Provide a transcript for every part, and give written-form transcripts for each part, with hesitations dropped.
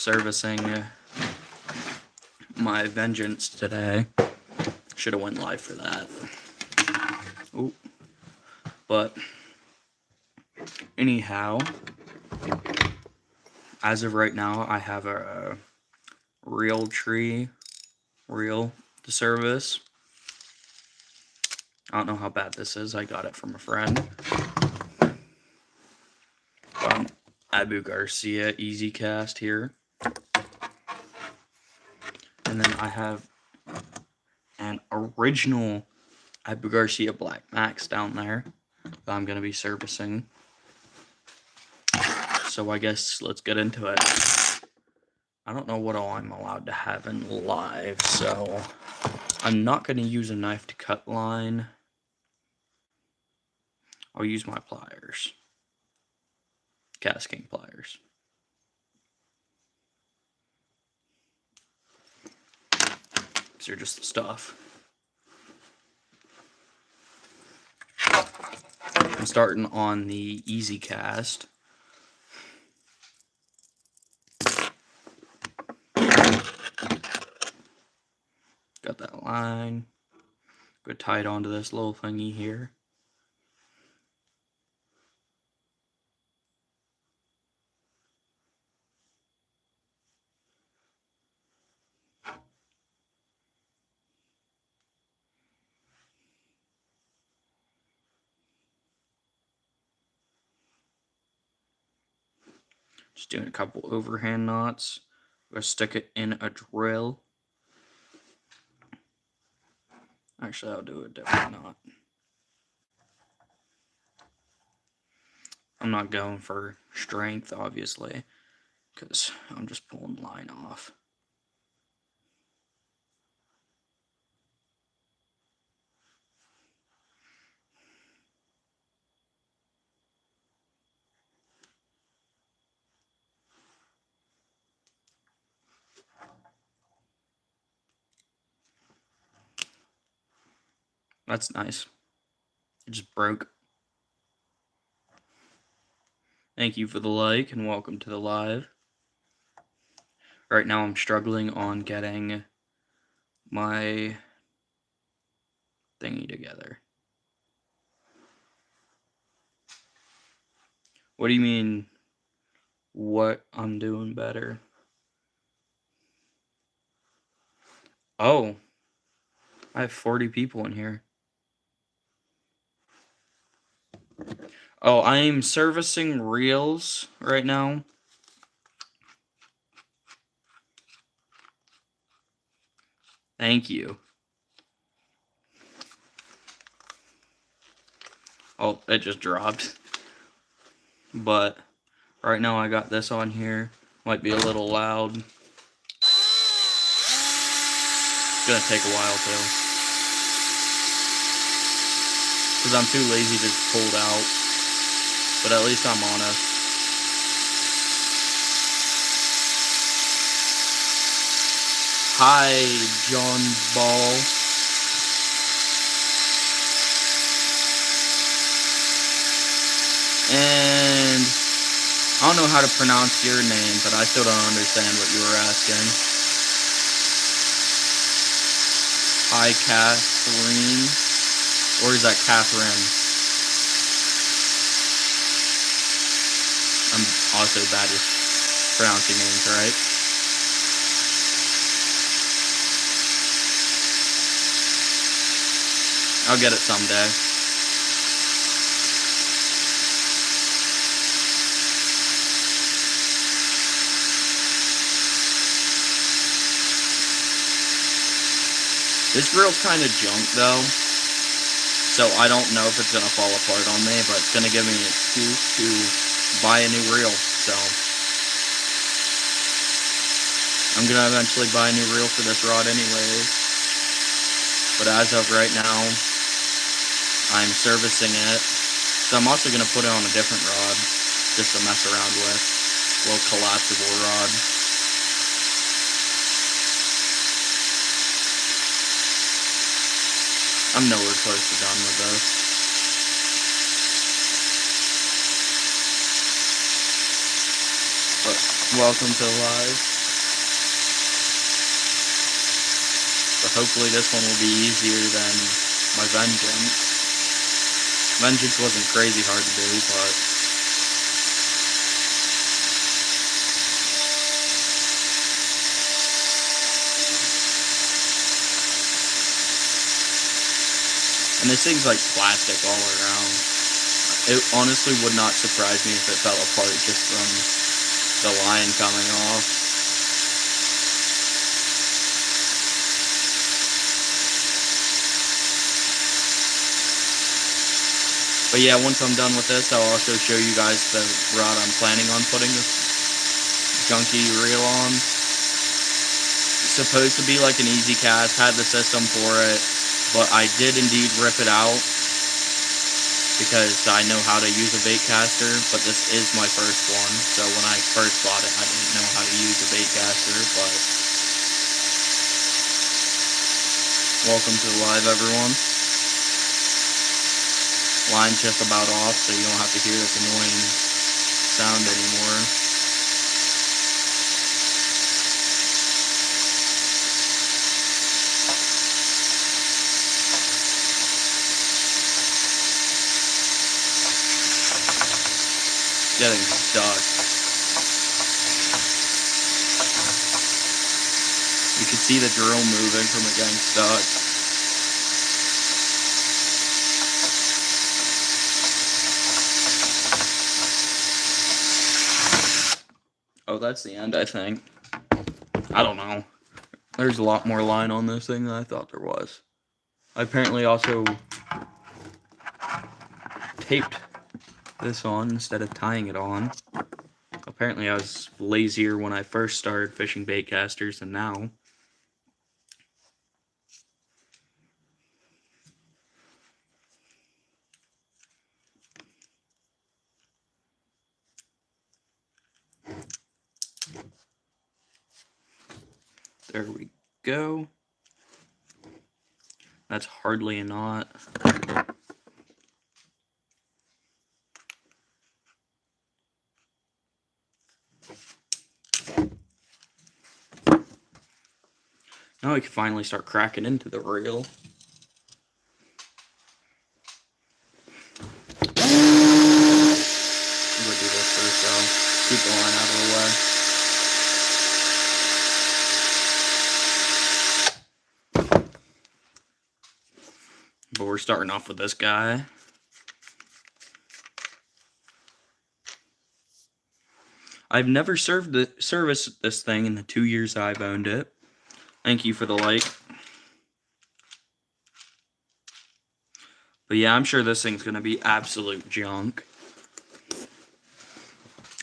servicing my Vengeance today. Should have went live for that. Ooh. But anyhow, as of right now, I have a Realtree reel to service. I don't know how bad this is. I got it from a friend. Abu Garcia EasyCast here. And then I have an original Abu Garcia Black Max down there that I'm going to be servicing. So I guess let's get into it. I don't know what all I'm allowed to have in live, so I'm not going to use a knife to cut line. I'll use my pliers. KastKing pliers. These are just the stuff. I'm starting on the EasyCast. Got that line. Go tie it onto this little thingy here. Just doing a couple overhand knots. I'm going to stick it in a drill. Actually, I'll do a different knot. I'm not going for strength, obviously, because I'm just pulling the line off. That's nice. It just broke. Thank you for the like and welcome to the live. Right now I'm struggling on getting my thingy together. What do you mean what I'm doing better? Oh, I have 40 people in here. Oh, I'm servicing reels right now. Thank you. Oh, it just dropped. But right now I got this on here. Might be a little loud. It's gonna take a while too. Because I'm too lazy to just pull it out. But at least I'm honest. Hi, John Ball. And I don't know how to pronounce your name, but I still don't understand what you were asking. Hi, Catherine. Or is that Catherine? I'm also bad at pronouncing names, right? I'll get it someday. This reel's kind of junk though, so I don't know if it's going to fall apart on me, but it's going to give me an excuse to buy a new reel, so I'm going to eventually buy a new reel for this rod anyways. But as of right now, I'm servicing it, so I'm also going to put it on a different rod, just to mess around with, a little collapsible rod. I'm nowhere close to done with this. But welcome to live. hopefully this one will be easier than my Vengeance. Vengeance wasn't crazy hard to do, but and this thing's like plastic all around. It honestly would not surprise me if it fell apart just from the line coming off. But yeah, once I'm done with this, I'll also show you guys the rod I'm planning on putting this junky reel on. It's supposed to be like an easy cast, had the system for it, but I did indeed rip it out because I know how to use a bait caster, but this is my first one. So when I first bought it, I didn't know how to use a bait caster, but welcome to the live, everyone. Line's just about off, so you don't have to hear this annoying sound anymore. Getting stuck. You can see the drill moving from it getting stuck. Oh, that's the end, I think. I don't know. There's a lot more line on this thing than I thought there was. I apparently also taped this on instead of tying it on. Apparently I was lazier when I first started fishing bait casters than now. There we go. That's hardly a knot. Now we can finally start cracking into the reel. I'm gonna do this first though. Keep the line out of the way. But we're starting off with this guy. I've never serviced this thing in the 2 years I've owned it. Thank you for the like. But yeah, I'm sure this thing's gonna be absolute junk.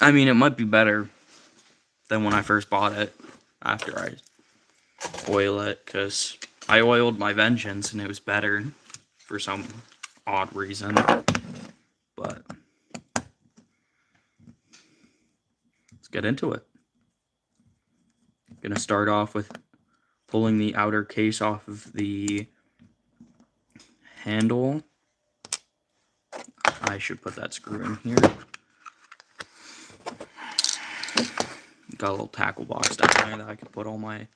I mean, it might be better than when I first bought it after I oil it, because I oiled my Vengeance and it was better for some odd reason. But let's get into it. I'm gonna start off with pulling the outer case off of the handle. I should put that screw in here. Got a little tackle box down there that I can put all my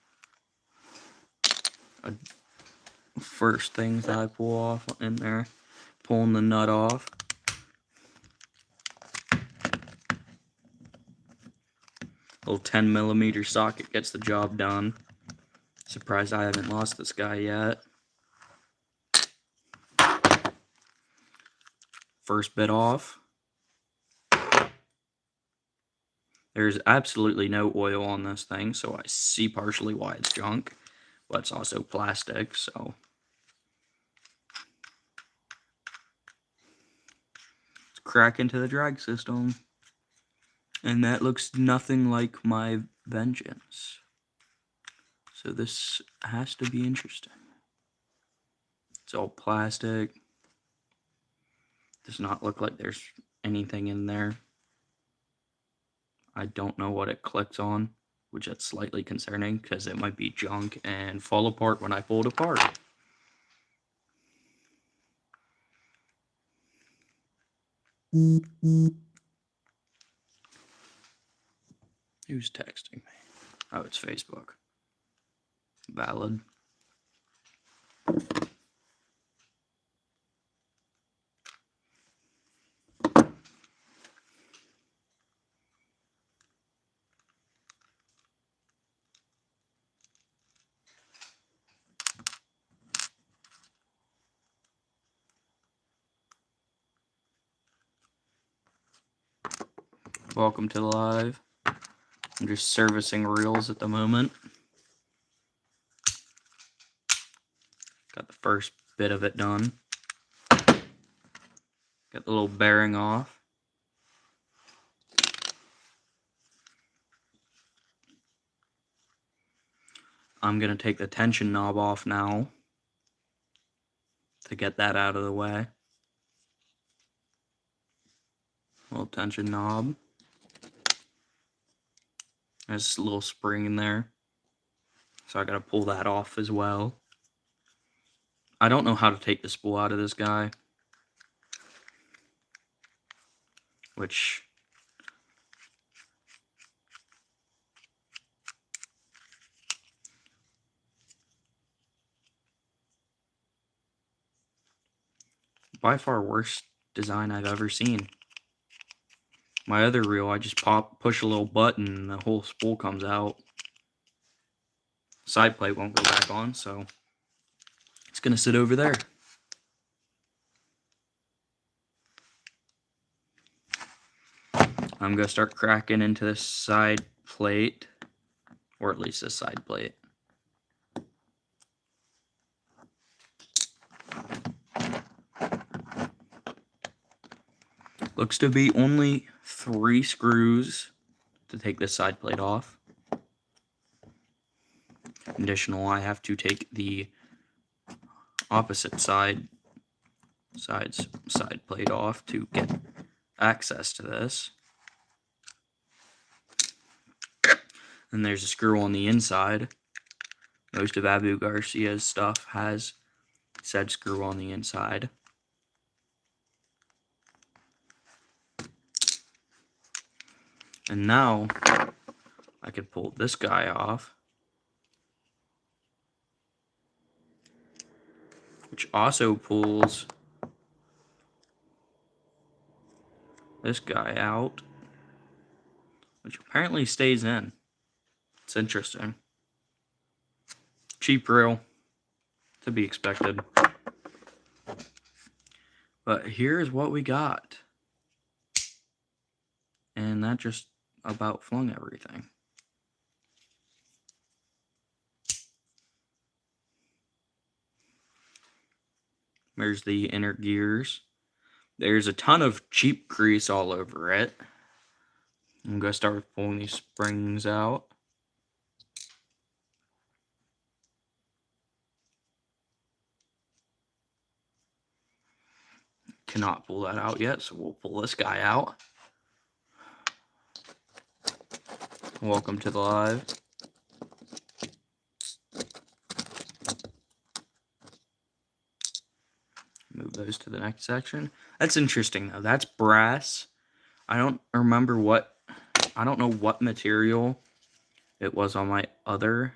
first things that I pull off in there. Pulling the nut off. Little 10mm socket gets the job done. Surprised I haven't lost this guy yet. First bit off. There's absolutely no oil on this thing, so I see partially why it's junk, but it's also plastic, so let's crack into the drag system. And that looks nothing like my Vengeance. So this has to be interesting. It's all plastic. Does not look like there's anything in there. I don't know what it clicks on, which is slightly concerning because it might be junk and fall apart when I pull it apart. Who's texting me? Oh, it's Facebook. Valid. Welcome to the live. I'm just servicing reels at the moment. Got the first bit of it done. Got the little bearing off. I'm going to take the tension knob off now to get that out of the way. Little tension knob. There's a little spring in there, so I got to pull that off as well. I don't know how to take the spool out of this guy, which by far worst design I've ever seen. My other reel, I just push a little button and the whole spool comes out. Side plate won't go back on, so it's going to sit over there. I'm going to start cracking into this side plate, or at least this side plate. Looks to be only 3 screws to take this side plate off. Additional, I have to take the opposite side plate off to get access to this. And there's a screw on the inside. Most of Abu Garcia's stuff has said screw on the inside. And now I can pull this guy off, which also pulls this guy out, which apparently stays in. It's interesting. Cheap reel, to be expected. But here's what we got. And that just about flung everything. There's the inner gears. There's a ton of cheap grease all over it. I'm going to start with pulling these springs out. Cannot pull that out yet, so we'll pull this guy out. Welcome to the live. Move those to the next section. That's interesting though. That's brass. I don't know what material it was on my other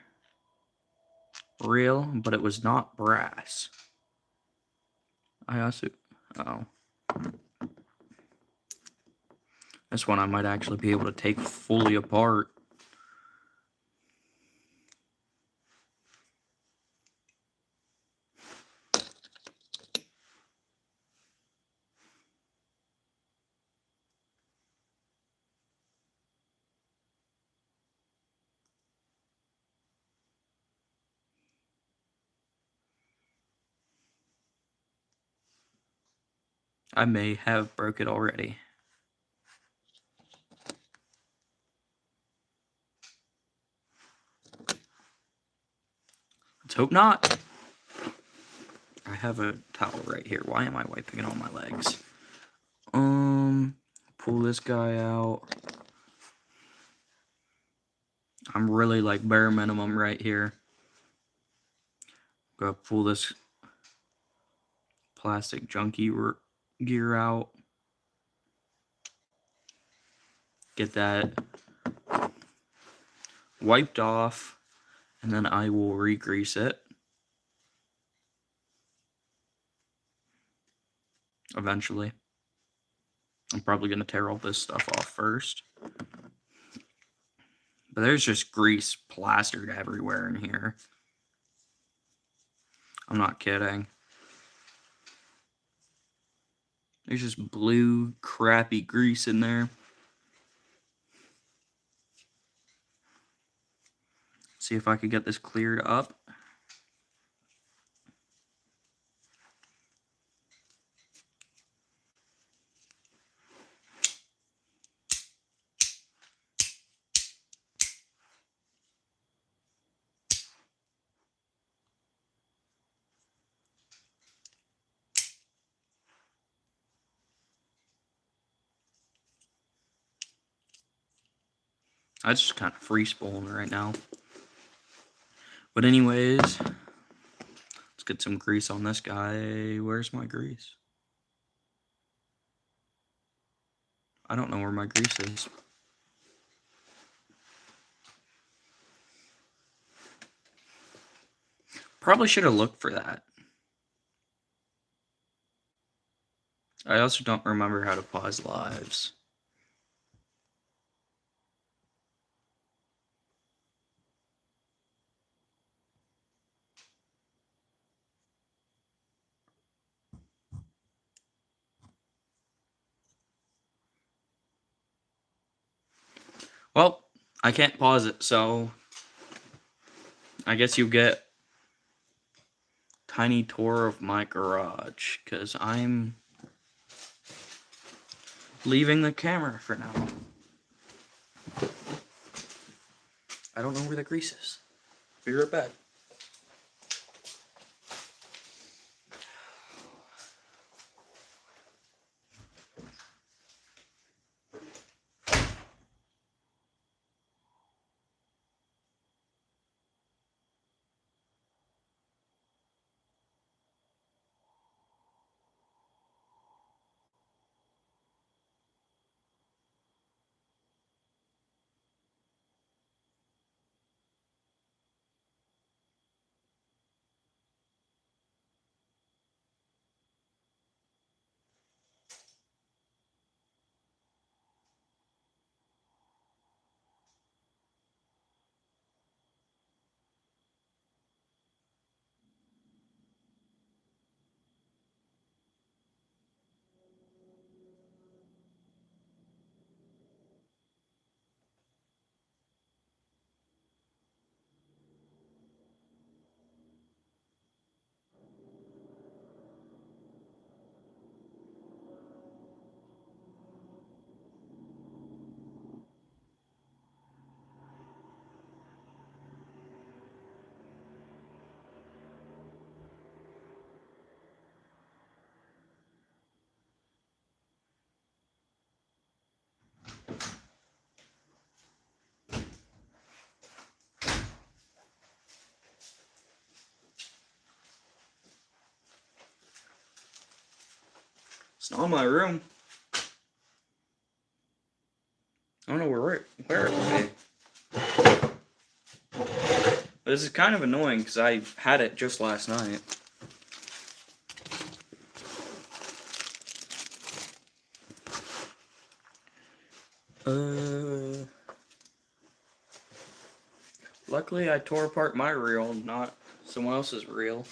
reel, but it was not brass. This one I might actually be able to take fully apart. I may have broke it already. Let's hope not. I have a towel right here. Why am I wiping it on my legs? Pull this guy out. I'm really like bare minimum right here. Gotta pull this plastic junkie gear out. Get that wiped off, and then I will re-grease it. Eventually. I'm probably going to tear all this stuff off first. But there's just grease plastered everywhere in here. I'm not kidding. There's just blue, crappy grease in there. See if I could get this cleared up. I just kind of free spooling right now. But anyways, let's get some grease on this guy. Where's my grease? I don't know where my grease is. Probably should have looked for that. I also don't remember how to pause lives. Well, I can't pause it, so I guess you get tiny tour of my garage, because I'm leaving the camera for now. I don't know where the grease is. Be right back. It's not my room. I don't know where it would be. This is kind of annoying because I had it just last night. Luckily I tore apart my reel, not someone else's reel.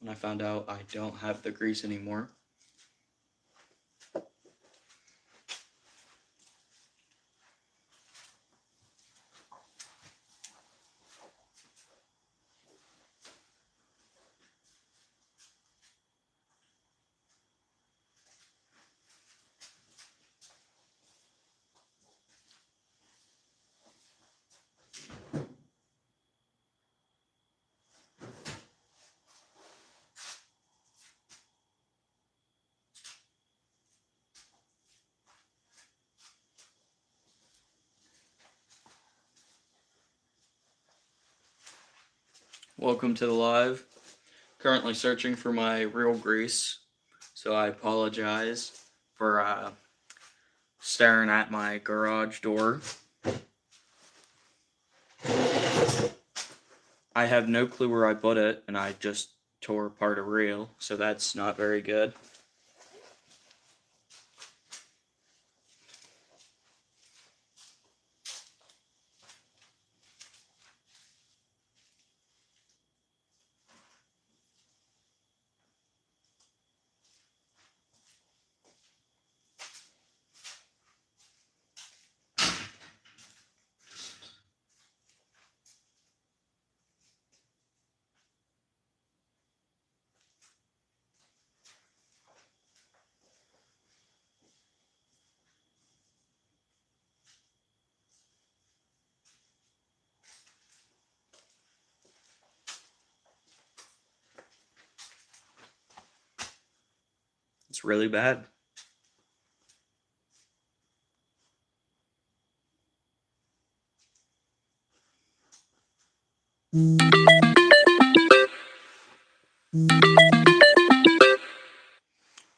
When I found out I don't have the grease anymore. Welcome to the live. Currently searching for my reel grease, so I apologize for staring at my garage door. I have no clue where I put it, and I just tore apart a reel, so that's not very good. it's really bad.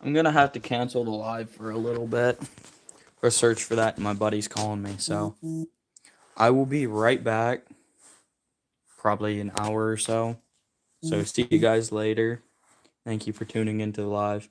I'm gonna have to cancel the live for a little bit or search for that. My buddy's calling me, so I will be right back. Probably an hour or so. So see you guys later. Thank you for tuning into the live.